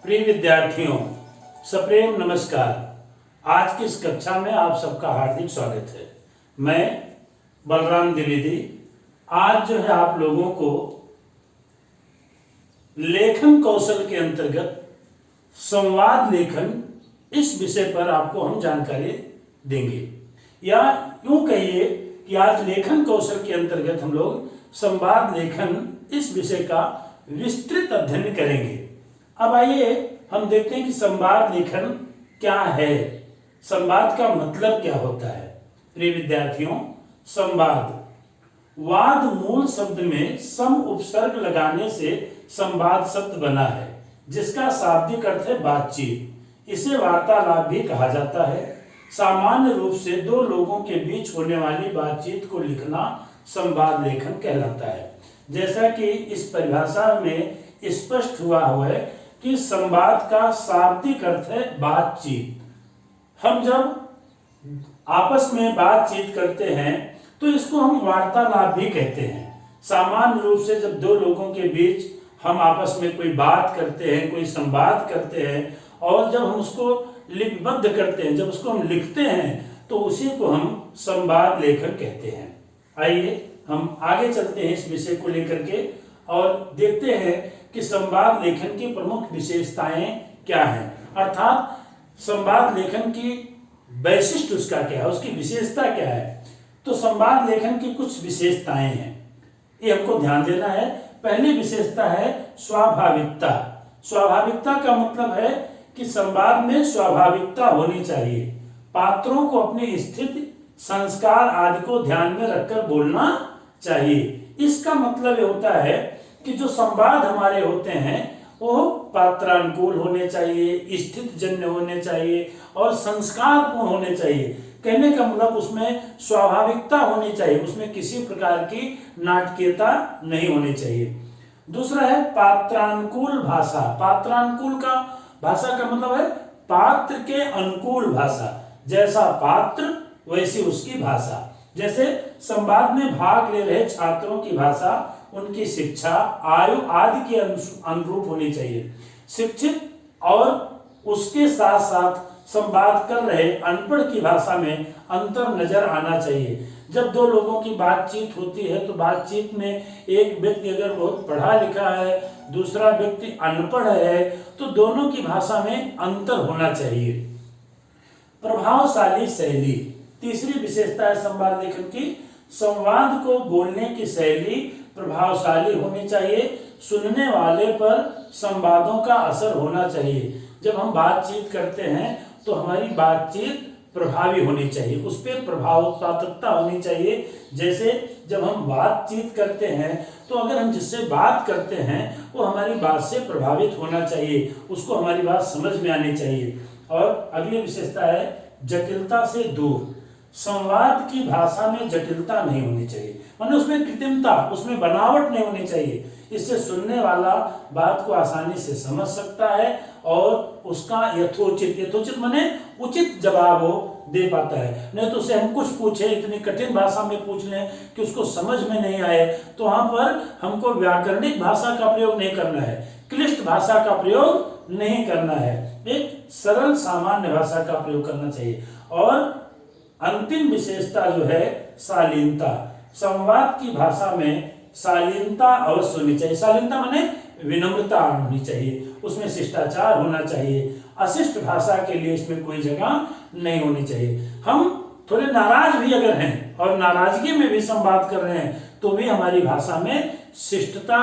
प्रिय विद्यार्थियों, सप्रेम नमस्कार। आज की इस कक्षा में आप सबका हार्दिक स्वागत है। मैं बलराम द्विवेदी आज जो है आप लोगों को लेखन कौशल के अंतर्गत संवाद लेखन इस विषय पर आपको हम जानकारी देंगे, या यूं कहिए कि आज लेखन कौशल के अंतर्गत हम लोग संवाद लेखन इस विषय का विस्तृत अध्ययन करेंगे। अब आइए हम देखते हैं कि संवाद लेखन क्या है, संवाद का मतलब क्या होता है। प्रिय विद्यार्थियों, संवाद वाद मूल शब्द में सम उपसर्ग लगाने से संवाद शब्द बना है, जिसका शाब्दिक अर्थ है बातचीत। इसे वार्तालाप भी कहा जाता है। सामान्य रूप से दो लोगों के बीच होने वाली बातचीत को लिखना संवाद लेखन कहलाता है। जैसा कि इस परिभाषा में स्पष्ट हुआ है कि संवाद का शाब्दिक अर्थ है बातचीत। हम जब आपस में बातचीत करते हैं तो इसको हम वार्तालाप भी कहते हैं। सामान्य रूप से जब दो लोगों के बीच हम आपस में कोई बात करते हैं, कोई संवाद करते हैं, और जब हम उसको लिपिबद्ध करते हैं, जब उसको हम लिखते हैं, तो उसी को हम संवाद लेखन कहते हैं। आइए हम आगे चलते हैं इस विषय को लेकर के और देखते हैं कि संवाद लेखन की प्रमुख विशेषताएं क्या हैं, अर्थात संवाद लेखन की वैशिष्ट उसका क्या है, उसकी विशेषता क्या है। तो संवाद लेखन की कुछ विशेषताएं हैं, ये हमको ध्यान देना है। पहली विशेषता है स्वाभाविकता। स्वाभाविकता का मतलब है कि संवाद में स्वाभाविकता होनी चाहिए। पात्रों को अपनी स्थिति, संस्कार आदि को ध्यान में रखकर बोलना चाहिए। इसका मतलब ये होता है कि जो संवाद हमारे होते हैं वो पात्रानुकूल होने चाहिए, स्थिति जन्य होने चाहिए और संस्कारपूर्ण होने चाहिए। कहने का मतलब उसमें स्वाभाविकता होनी चाहिए, उसमें किसी प्रकार की नाटकीयता नहीं होनी चाहिए। दूसरा है पात्रानुकूल भाषा। पात्रानुकूल का भाषा का मतलब है पात्र के अनुकूल भाषा, जैसा पात्र वैसी उसकी भाषा। जैसे संवाद में भाग ले रहे छात्रों की भाषा उनकी शिक्षा, आयु आदि के अनुरूप होनी चाहिए। शिक्षित और उसके साथ साथ संवाद कर रहे अनपढ़ की भाषा में अंतर नजर आना चाहिए। जब दो लोगों की बातचीत होती है तो बातचीत में एक व्यक्ति अगर बहुत पढ़ा लिखा है, दूसरा व्यक्ति अनपढ़ है, तो दोनों की भाषा में अंतर होना चाहिए। प्रभावशाली शैली तीसरी विशेषता है संवाद लेखन की। संवाद को बोलने की शैली प्रभावशाली होनी चाहिए। सुनने वाले पर संवादों का असर होना चाहिए। जब हम बातचीत करते हैं तो हमारी बातचीत प्रभावी होनी चाहिए, उस पर प्रभावत्मकता होनी चाहिए। जैसे जब हम बातचीत करते हैं तो अगर हम जिससे बात करते हैं वो हमारी बात से प्रभावित होना चाहिए, उसको हमारी बात समझ में आनी चाहिए। और अगली विशेषता है जटिलता से दूर। संवाद की भाषा में जटिलता नहीं होनी चाहिए, माने उसमें कृत्रिमता, उसमें बनावट नहीं होनी चाहिए। इससे सुनने वाला बात को आसानी से समझ सकता है और उसका यथोचित माने उचित जवाब वो दे पाता है। नहीं तो उसे हम कुछ पूछे, इतनी कठिन भाषा में पूछ लें कि उसको समझ में नहीं आए, तो वहां पर हमको व्याकरणिक भाषा का प्रयोग नहीं करना है, क्लिष्ट भाषा का प्रयोग नहीं करना है, एक सरल सामान्य भाषा का प्रयोग करना चाहिए। और अंतिम विशेषता जो है शालीनता। संवाद की भाषा में शालीनता अवश्य होनी चाहिए। शालीनता माने विनम्रता होनी चाहिए, उसमें शिष्टाचार होना चाहिए। अशिष्ट भाषा के लिए इसमें कोई जगह नहीं होनी चाहिए। हम थोड़े नाराज भी अगर हैं और नाराजगी में भी संवाद कर रहे हैं तो भी हमारी भाषा में शिष्टता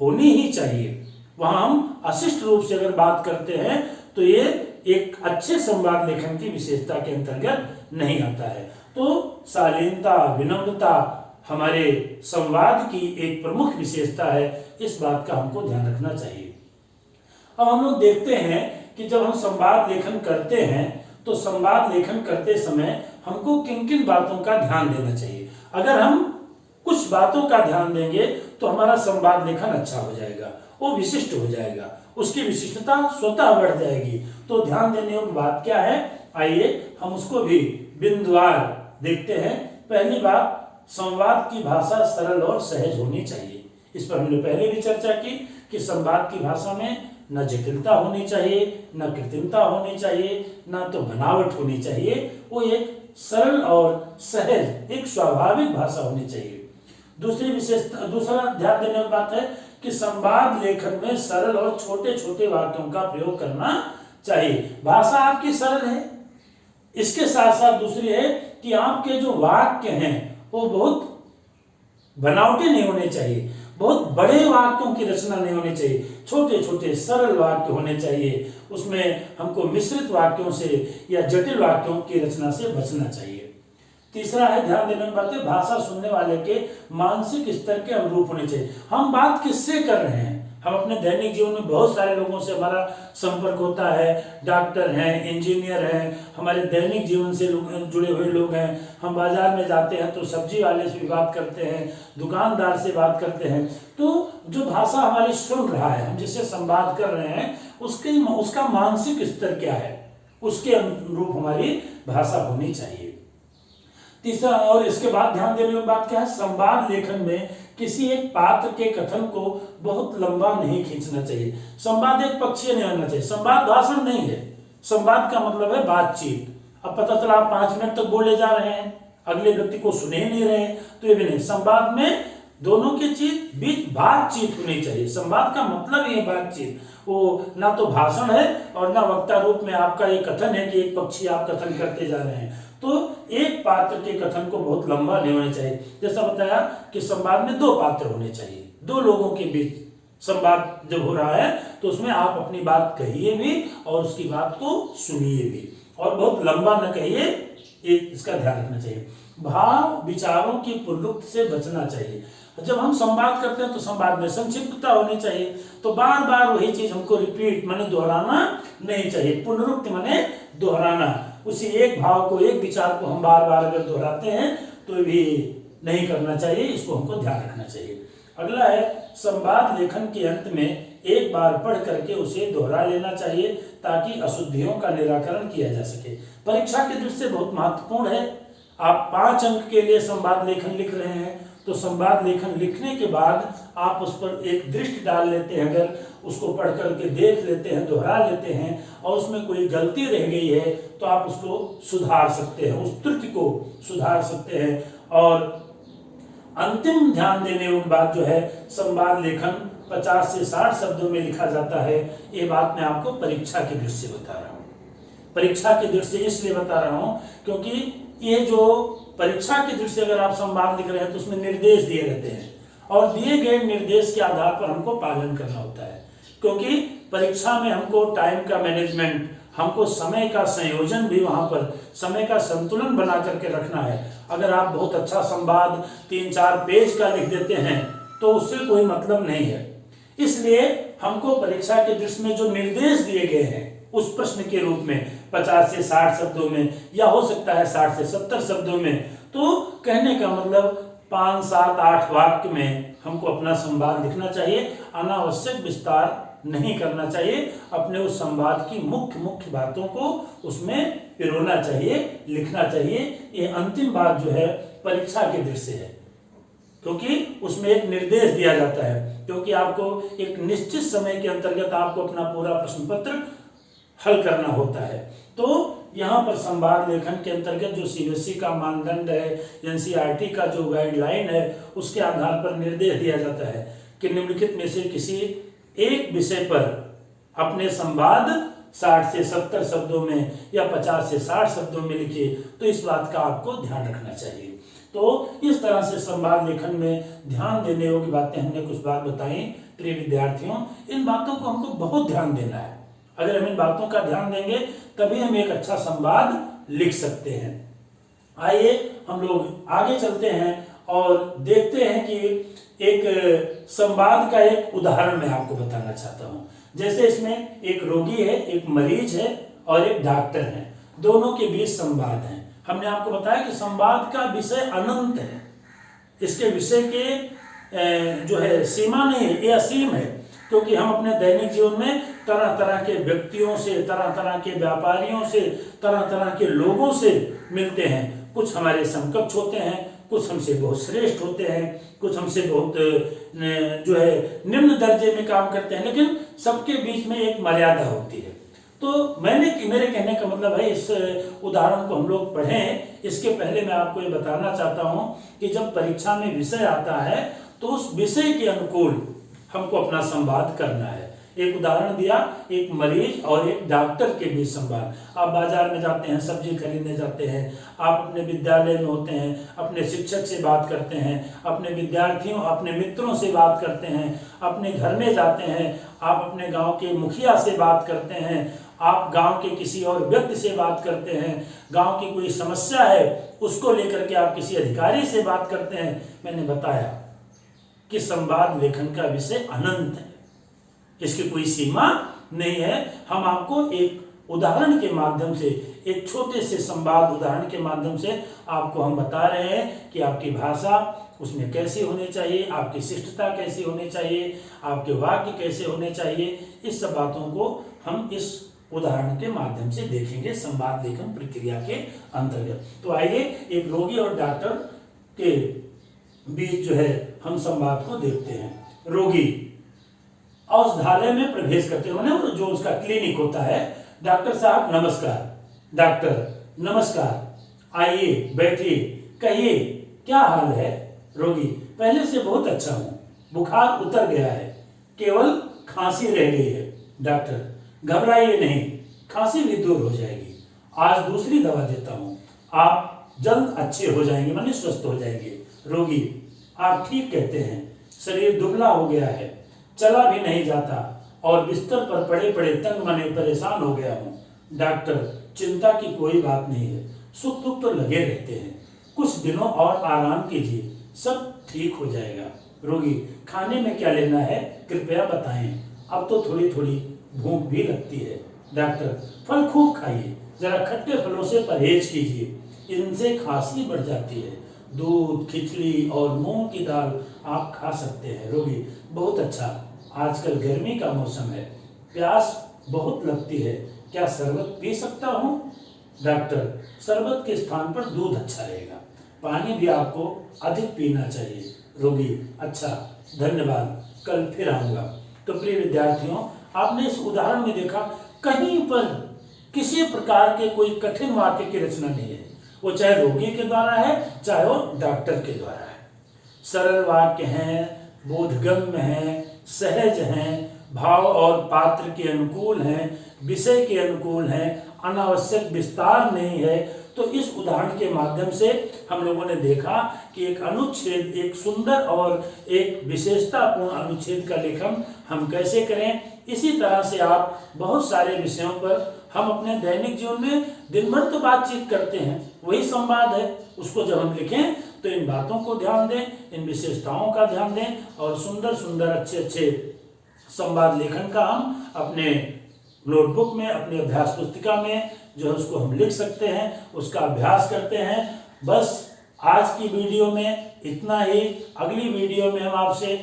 होनी ही चाहिए। वहां हम अशिष्ट रूप से अगर बात करते हैं तो ये एक अच्छे संवाद लेखन की विशेषता के अंतर्गत नहीं आता है। तो शालीनता, विनम्रता हमारे संवाद की एक प्रमुख विशेषता है, इस बात का हमको ध्यान रखना चाहिए। अब हम लोग देखते हैं कि जब हम संवाद लेखन करते हैं तो संवाद लेखन करते समय हमको किन किन बातों का ध्यान देना चाहिए। अगर हम कुछ बातों का ध्यान देंगे तो हमारा संवाद लेखन अच्छा हो जाएगा, वो विशिष्ट हो जाएगा, उसकी विशिष्टता स्वतः बढ़ जाएगी। तो ध्यान देने योग्य बात क्या है, आइए हम उसको भी बिंदुवार देखते हैं। पहली बात, संवाद की भाषा सरल और सहज होनी चाहिए। इस पर हमने पहले भी चर्चा की कि संवाद की भाषा में न जटिलता होनी चाहिए, न कृत्रिमता होनी चाहिए, न तो बनावट होनी चाहिए। वो एक सरल और सहज, एक स्वाभाविक भाषा होनी चाहिए। दूसरी विशेषता, दूसरा ध्यान देने की बात है कि संवाद लेखन में सरल और छोटे छोटे वाक्यों का प्रयोग करना चाहिए। भाषा आपकी सरल है, इसके साथ साथ दूसरी है कि आपके जो वाक्य हैं वो बहुत बनावटी नहीं होने चाहिए, बहुत बड़े वाक्यों की रचना नहीं होनी चाहिए, छोटे छोटे सरल वाक्य होने चाहिए। उसमें हमको मिश्रित वाक्यों से या जटिल वाक्यों की रचना से बचना चाहिए। तीसरा है, ध्यान देने की बात है, भाषा सुनने वाले के मानसिक स्तर के अनुरूप होनी चाहिए। हम बात किससे कर रहे हैं? हम अपने दैनिक जीवन में बहुत सारे लोगों से हमारा संपर्क होता है, डॉक्टर हैं, इंजीनियर हैं, हमारे दैनिक जीवन से जुड़े हुए लोग हैं। हम बाजार में जाते हैं तो सब्जी वाले से भी बात करते हैं, दुकानदार से बात करते हैं। तो जो भाषा हमारी सुन रहा है, हम जिससे संवाद कर रहे हैं, उसका मानसिक स्तर क्या है, उसके अनुरूप हमारी भाषा होनी चाहिए। तीसरा, और इसके बाद ध्यान देने की बात क्या है, संवाद लेखन में किसी एक पात्र के कथन को बहुत लंबा नहीं खींचना चाहिए। संवाद एक पक्षीय नहीं होना चाहिए। संवाद भाषण नहीं है। संवाद का मतलब है बातचीत। अब पता चला आप 5 मिनट तक बोले जा रहे हैं, अगले व्यक्ति को सुने नहीं रहे हैं, तो ये भी नहीं। संवाद में दोनों के बीच बातचीत होनी चाहिए। संवाद का मतलब ये बातचीत, वो ना तो भाषण है और ना वक्ता रूप में आपका ये कथन है कि एक पक्षी आप कथन करते जा रहे हैं। तो एक पात्र के कथन को बहुत लंबा नहीं होना चाहिए। जैसा बताया कि संवाद में 2 पात्र होने चाहिए, 2 लोगों के बीच संवाद जब हो रहा है तो उसमें आप अपनी बात कहिए भी और उसकी बात को सुनिए भी, और बहुत लंबा न कहिए, इसका ध्यान रखना चाहिए। भाव विचारों की पुनरुक्ति से बचना चाहिए। जब हम संवाद करते हैं तो संवाद में संक्षिप्तता होनी चाहिए, तो बार बार वही चीज हमको रिपीट माने दोहराना नहीं चाहिए। पुनरुक्ति माने दोहराना, उसी एक भाव को, एक विचार को हम बार बार अगर दोहराते हैं तो भी नहीं करना चाहिए, इसको हमको ध्यान रखना चाहिए। अगला है, संवाद लेखन के अंत में एक बार पढ़ करके उसे दोहरा लेना चाहिए ताकि अशुद्धियों का निराकरण किया जा सके। परीक्षा की दृष्टि से बहुत महत्वपूर्ण है। आप 5 अंक के लिए संवाद लेखन लिख रहे हैं तो संवाद लेखन लिखने के बाद आप उस पर एक दृष्टि डाल लेते हैं, अगर उसको पढ़ करके देख लेते हैं, दोहरा लेते हैं और उसमें कोई गलती रह गई है तो आप उसको सुधार सकते हैं, उस त्रुटि को सुधार सकते हैं। और अंतिम ध्यान देने योग्य बात जो है, संवाद लेखन 50 से 60 शब्दों में लिखा जाता है। ये बात मैं आपको परीक्षा की दृष्टि से बता रहा हूँ। परीक्षा की दृष्टि से इसलिए बता रहा हूँ क्योंकि ये जो परीक्षा की दृष्टि से अगर आप संवाद लिख रहे हैं तो उसमें निर्देश दिए रहते हैं और दिए गए निर्देश के आधार पर हमको पालन करना होता है। क्योंकि परीक्षा में हमको टाइम का मैनेजमेंट, हमको समय का संयोजन भी, वहां पर समय का संतुलन बना करके रखना है। अगर आप बहुत अच्छा संवाद 3-4 पेज का लिख देते हैं तो उससे कोई मतलब नहीं है। इसलिए हमको परीक्षा के दृष्टि में जो निर्देश दिए गए हैं उस प्रश्न के रूप में 50 से 60 शब्दों में, या हो सकता है 60 से 70 शब्दों में, तो कहने का मतलब 5, 7, 8 वाक्य में हमको अपना संवाद लिखना चाहिए। अनावश्यक विस्तार नहीं करना चाहिए। अपने उस संवाद की मुख्य बातों को उसमें पिरोना चाहिए, लिखना चाहिए। ये अंतिम बात जो है परीक्षा की दृष्टि से है, क्योंकि उसमें एक निर्देश दिया जाता है, क्योंकि आपको एक निश्चित समय के अंतर्गत आपको अपना पूरा प्रश्न पत्र हल करना होता है। तो यहाँ पर संवाद लेखन के अंतर्गत जो सीबीएसई का मानदंड है, एनसीईआरटी का जो गाइडलाइन है, उसके आधार पर निर्देश दिया जाता है कि निम्नलिखित में से किसी एक विषय पर अपने संवाद 60 से 70 शब्दों में या 50 से 60 शब्दों में लिखिए। तो इस बात का आपको ध्यान रखना चाहिए। तो इस तरह से संवाद लेखन में ध्यान देने योग्य बातें हमने कुछ बात बताई। प्रिय विद्यार्थियों, इन बातों को हमको बहुत ध्यान देना है। अगर हम इन बातों का ध्यान देंगे तभी हम एक अच्छा संवाद लिख सकते हैं। आइए हम लोग आगे चलते हैं और देखते हैं कि एक संवाद का एक उदाहरण मैं आपको बताना चाहता हूं। जैसे इसमें एक रोगी है, एक मरीज है और एक डॉक्टर है, दोनों के बीच संवाद है। हमने आपको बताया कि संवाद का विषय अनंत है, इसके विषय के जो है सीमा नहीं है, ये असीम है। क्योंकि हम अपने दैनिक जीवन में तरह तरह के व्यक्तियों से, तरह तरह के व्यापारियों से, तरह तरह के लोगों से मिलते हैं। कुछ हमारे समकक्ष होते हैं, कुछ हमसे बहुत श्रेष्ठ होते हैं, कुछ हमसे बहुत जो है निम्न दर्जे में काम करते हैं, लेकिन सबके बीच में एक मर्यादा होती है। तो मेरे कहने का मतलब है, इस उदाहरण को हम लोग पढ़ें। इसके पहले मैं आपको ये बताना चाहता हूँ कि जब परीक्षा में विषय आता है तो उस विषय के अनुकूल हमको अपना संवाद करना है। एक उदाहरण दिया, एक मरीज और एक डॉक्टर के बीच संवाद। आप बाजार में जाते हैं, सब्जी खरीदने जाते हैं, आप अपने विद्यालय में होते हैं, अपने शिक्षक से बात करते हैं, अपने विद्यार्थियों, अपने मित्रों से बात करते हैं, अपने घर में जाते हैं, आप अपने गांव के मुखिया से बात करते हैं, आप गांव के किसी और व्यक्ति से बात करते हैं, गांव की कोई समस्या है उसको लेकर के आप किसी अधिकारी से बात करते हैं। मैंने बताया कि संवाद लेखन का विषय अनंत है, इसकी कोई सीमा नहीं है। हम आपको एक उदाहरण के माध्यम से, एक छोटे से संवाद उदाहरण के माध्यम से आपको हम बता रहे हैं कि आपकी भाषा उसमें कैसी होनी चाहिए, आपकी शिष्टता कैसी होनी चाहिए, आपके वाक्य कैसे होने चाहिए। इस सब बातों को हम इस उदाहरण के माध्यम से देखेंगे संवाद लेखन प्रक्रिया के अंतर्गत। तो आइए एक रोगी और डॉक्टर के बीच जो है हम संवाद को देखते हैं। रोगी औषधालय में प्रवेश करते हैं, जो उसका क्लिनिक होता है। डॉक्टर साहब नमस्कार। डॉक्टर नमस्कार, आइए बैठिए, कहिए क्या हाल है। रोगी पहले से बहुत अच्छा हूँ, बुखार उतर गया है, केवल खांसी रह गई है। डॉक्टर घबराइए नहीं, खांसी भी दूर हो जाएगी, आज दूसरी दवा देता हूँ, आप जल्द अच्छे हो जाएंगे, माने स्वस्थ हो जाएंगे। रोगी आप ठीक कहते हैं, शरीर दुबला हो गया है, चला भी नहीं जाता और बिस्तर पर पड़े पड़े तंग मने परेशान हो गया हूँ। डॉक्टर चिंता की कोई बात नहीं है, सुख दुख तो लगे रहते हैं, कुछ दिनों और आराम कीजिए, सब ठीक हो जाएगा। रोगी खाने में क्या लेना है कृपया बताएं, अब तो थोड़ी थोड़ी भूख भी लगती है। डॉक्टर फल खूब खाइए, जरा खट्टे फलों से परहेज कीजिए, इनसे खांसी बढ़ जाती है। दूध, खिचड़ी और मूंग की दाल आप खा सकते हैं। रोगी बहुत अच्छा, आजकल गर्मी का मौसम है, प्यास बहुत लगती है, क्या शरबत पी सकता हूँ। डॉक्टर शरबत के स्थान पर दूध अच्छा रहेगा, पानी भी आपको अधिक पीना चाहिए। रोगी अच्छा धन्यवाद, कल फिर आऊँगा। तो प्रिय विद्यार्थियों, आपने इस उदाहरण में देखा कहीं पर किसी प्रकार के कोई कठिन वाक्य की रचना नहीं है, वो चाहे रोगी के द्वारा है चाहे वो डॉक्टर के द्वारा है। सरल वाक्य हैं, बोधगम्य हैं, सहज हैं, भाव और पात्र के अनुकूल हैं, विषय के अनुकूल हैं, अनावश्यक विस्तार नहीं है। तो इस उदाहरण के माध्यम से हम लोगों ने देखा कि एक अनुच्छेद, एक सुंदर और एक विशेषतापूर्ण अनुच्छेद का लेखन हम कैसे करें। इसी तरह से आप बहुत सारे विषयों पर हम अपने दैनिक जीवन में दिन भर तो बातचीत करते हैं, वही संवाद है, उसको जब हम लिखें तो इन बातों को ध्यान दें, इन विशेषताओं का ध्यान दें और सुंदर सुंदर अच्छे अच्छे संवाद लेखन का हम अपने नोटबुक में, अपनी अभ्यास पुस्तिका में जो है उसको हम लिख सकते हैं, उसका अभ्यास करते हैं। बस आज की वीडियो में इतना ही। अगली वीडियो में हम आपसे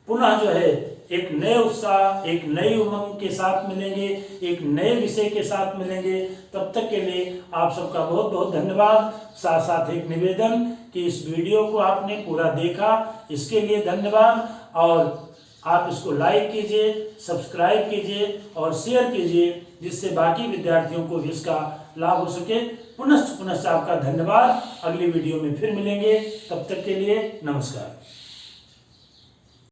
पुनः जो है एक नए उत्साह, एक नई उमंग के साथ मिलेंगे, एक नए विषय के साथ मिलेंगे। तब तक के लिए आप सबका बहुत बहुत धन्यवाद। साथ साथ एक निवेदन कि इस वीडियो को आपने पूरा देखा, इसके लिए धन्यवाद। और आप इसको लाइक कीजिए, सब्सक्राइब कीजिए और शेयर कीजिए, जिससे बाकी विद्यार्थियों को भी इसका लाभ हो सके। पुनश्च पुनश्च आपका धन्यवाद। अगली वीडियो में फिर मिलेंगे, तब तक के लिए नमस्कार।